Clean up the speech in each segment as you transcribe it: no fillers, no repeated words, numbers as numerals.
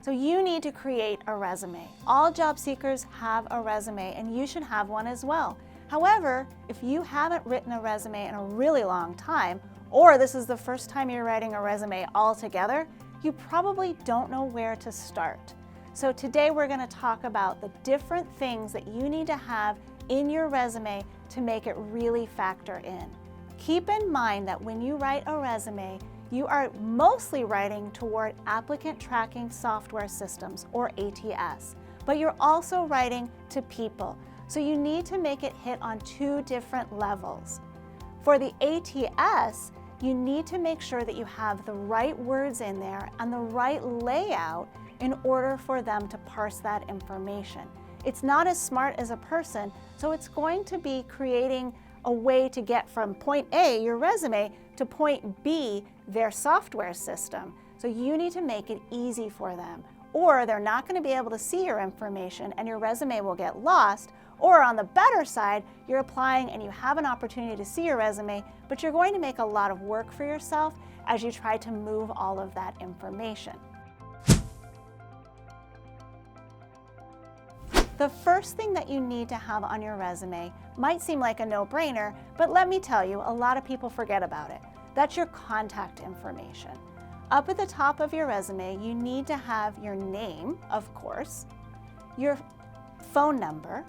So you need to create a resume. All job seekers have a resume, and you should have one as well. However, if you haven't written a resume in a really long time, or this is the first time you're writing a resume altogether, you probably don't know where to start. So today we're going to talk about the different things that you need to have in your resume to make it really factor in. Keep in mind that when you write a resume, you are mostly writing toward applicant tracking software systems, or ATS, but you're also writing to people. So you need to make it hit on two different levels. For the ATS, you need to make sure that you have the right words in there and the right layout in order for them to parse that information. It's not as smart as a person, so it's going to be creating a way to get from point A, your resume, to point B, their software system. So you need to make it easy for them, or they're not going to be able to see your information and your resume will get lost. Or on the better side, you're applying and you have an opportunity to see your resume, but you're going to make a lot of work for yourself as you try to move all of that information. The first thing that you need to have on your resume might seem like a no-brainer, but let me tell you, a lot of people forget about it. That's your contact information. Up at the top of your resume, you need to have your name, of course, your phone number,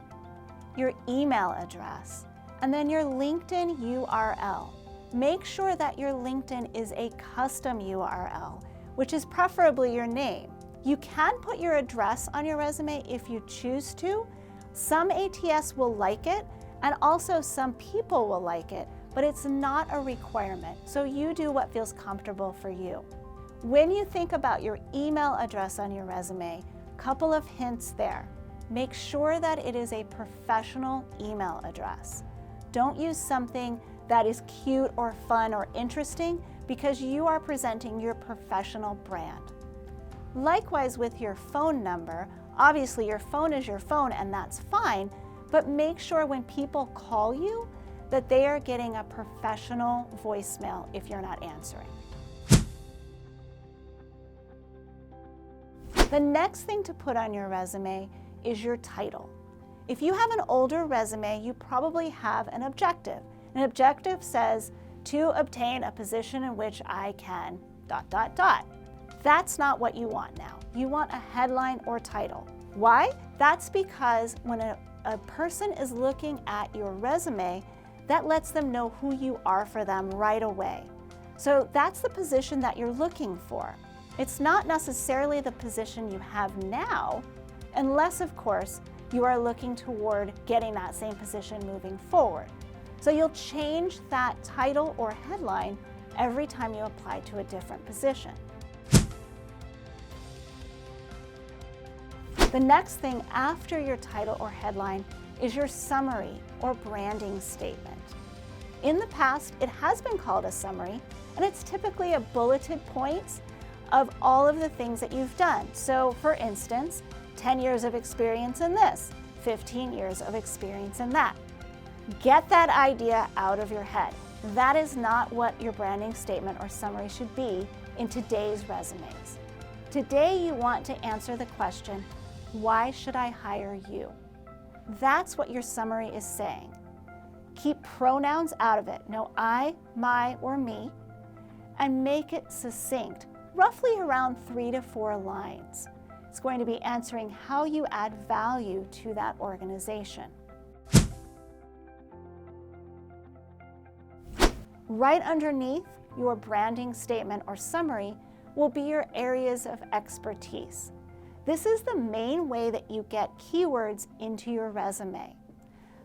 your email address, and then your LinkedIn URL. Make sure that your LinkedIn is a custom URL, which is preferably your name. You can put your address on your resume if you choose to. Some ATS will like it, and also some people will like it, but it's not a requirement, so you do what feels comfortable for you. When you think about your email address on your resume, a couple of hints there. Make sure that it is a professional email address. Don't use something that is cute or fun or interesting, because you are presenting your professional brand. Likewise with your phone number, obviously your phone is your phone and that's fine, but make sure when people call you that they are getting a professional voicemail if you're not answering. The next thing to put on your resume is your title. If you have an older resume, you probably have an objective. An objective says, to obtain a position in which I can ... That's not what you want now. You want a headline or title. Why? That's because when a person is looking at your resume, that lets them know who you are for them right away. So that's the position that you're looking for. It's not necessarily the position you have now, unless, of course, you are looking toward getting that same position moving forward. So you'll change that title or headline every time you apply to a different position. The next thing after your title or headline is your summary or branding statement. In the past, it has been called a summary, and it's typically a bulleted points of all of the things that you've done. So for instance, 10 years of experience in this, 15 years of experience in that. Get that idea out of your head. That is not what your branding statement or summary should be in today's resumes. Today you want to answer the question, why should I hire you? That's what your summary is saying. Keep pronouns out of it, no I, my, or me, and make it succinct, roughly around 3 to 4 lines. It's going to be answering how you add value to that organization. Right underneath your branding statement or summary will be your areas of expertise. This is the main way that you get keywords into your resume.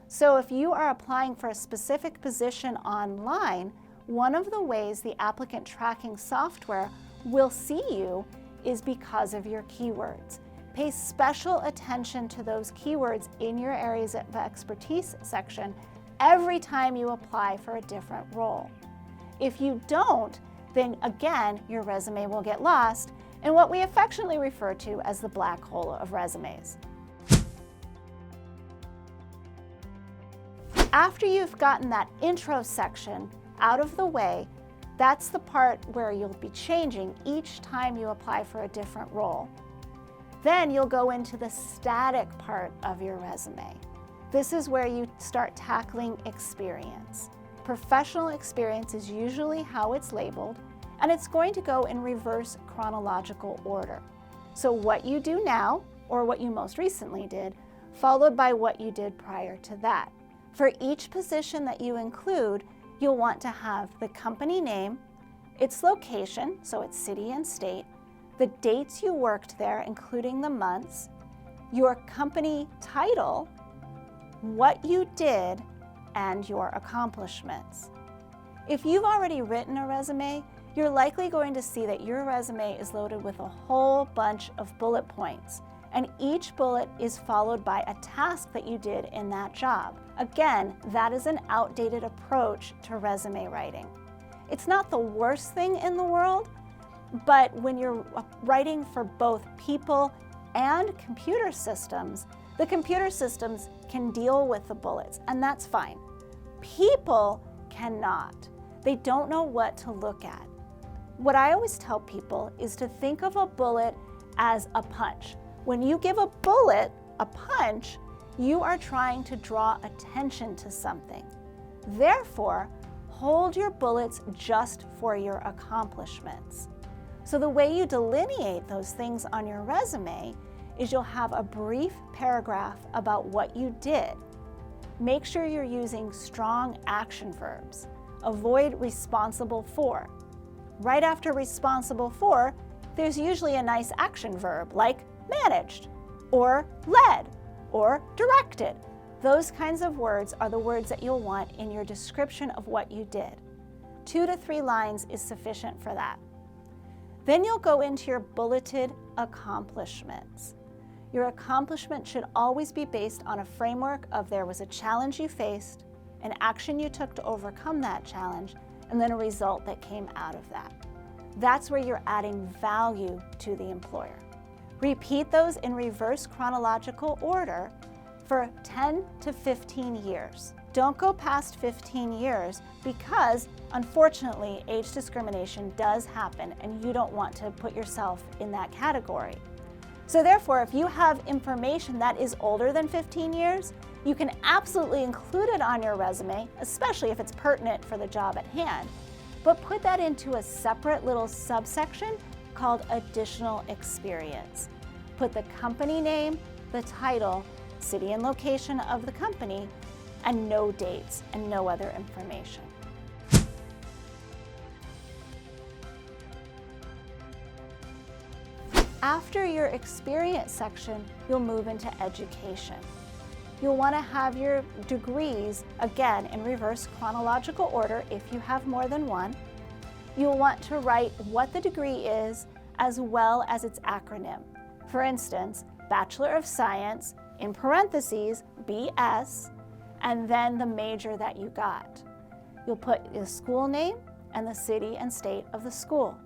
So if you are applying for a specific position online, one of the ways the applicant tracking software will see you is because of your keywords. Pay special attention to those keywords in your areas of expertise section every time you apply for a different role. If you don't, then again, your resume will get lost in what we affectionately refer to as the black hole of resumes. After you've gotten that intro section out of the way, that's the part where you'll be changing each time you apply for a different role. Then you'll go into the static part of your resume. This is where you start tackling experience. Professional experience is usually how it's labeled, and it's going to go in reverse chronological order. So what you do now, or what you most recently did, followed by what you did prior to that. For each position that you include, you'll want to have the company name, its location, so it's city and state, the dates you worked there, including the months, your company title, what you did, and your accomplishments. If you've already written a resume, you're likely going to see that your resume is loaded with a whole bunch of bullet points, and each bullet is followed by a task that you did in that job. Again, that is an outdated approach to resume writing. It's not the worst thing in the world, but when you're writing for both people and computer systems, the computer systems can deal with the bullets, and that's fine. People cannot. They don't know what to look at. What I always tell people is to think of a bullet as a punch. When you give a bullet a punch, you are trying to draw attention to something. Therefore, hold your bullets just for your accomplishments. So the way you delineate those things on your resume is you'll have a brief paragraph about what you did. Make sure you're using strong action verbs. Avoid responsible for. Right after responsible for, there's usually a nice action verb like managed, or led, or directed. Those kinds of words are the words that you'll want in your description of what you did. 2 to 3 lines is sufficient for that. Then you'll go into your bulleted accomplishments. Your accomplishment should always be based on a framework of there was a challenge you faced, an action you took to overcome that challenge, and then a result that came out of that. That's where you're adding value to the employer. Repeat those in reverse chronological order for 10 to 15 years. Don't go past 15 years because, unfortunately, age discrimination does happen and you don't want to put yourself in that category. So therefore, if you have information that is older than 15 years, you can absolutely include it on your resume, especially if it's pertinent for the job at hand, but put that into a separate little subsection called additional experience. Put the company name, the title, city and location of the company, and no dates and no other information. After your experience section, you'll move into education. You'll want to have your degrees, again, in reverse chronological order if you have more than one. You'll want to write what the degree is as well as its acronym. For instance, Bachelor of Science, in parentheses, BS, and then the major that you got. You'll put the school name and the city and state of the school.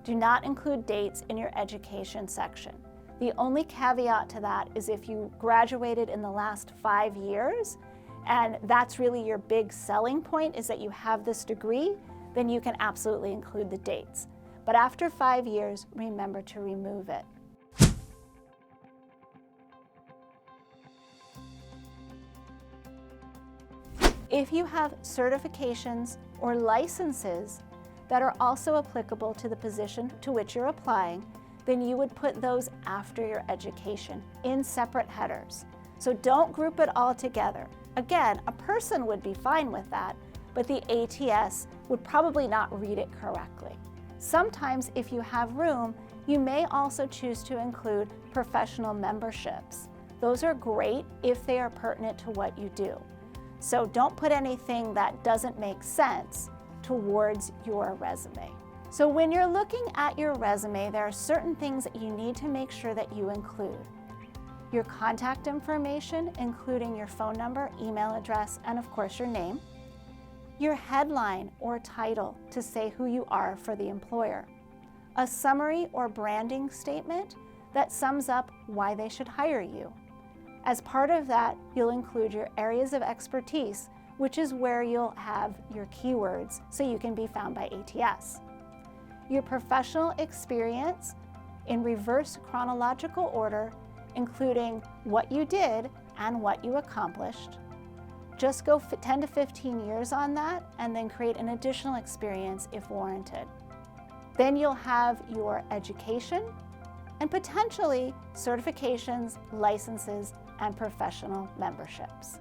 Do not include dates in your education section. The only caveat to that is if you graduated in the last 5 years, and that's really your big selling point is that you have this degree, then you can absolutely include the dates. But after 5 years, remember to remove it. If you have certifications or licenses that are also applicable to the position to which you're applying, then you would put those after your education in separate headers. So don't group it all together. Again, a person would be fine with that, but the ATS would probably not read it correctly. Sometimes, if you have room, you may also choose to include professional memberships. Those are great if they are pertinent to what you do. So don't put anything that doesn't make sense towards your resume. So when you're looking at your resume, there are certain things that you need to make sure that you include. Your contact information, including your phone number, email address, and of course your name. Your headline or title to say who you are for the employer. A summary or branding statement that sums up why they should hire you. As part of that, you'll include your areas of expertise, which is where you'll have your keywords so you can be found by ATS. Your professional experience, in reverse chronological order, including what you did and what you accomplished. Just go 10 to 15 years on that and then create an additional experience if warranted. Then you'll have your education and potentially certifications, licenses, and professional memberships.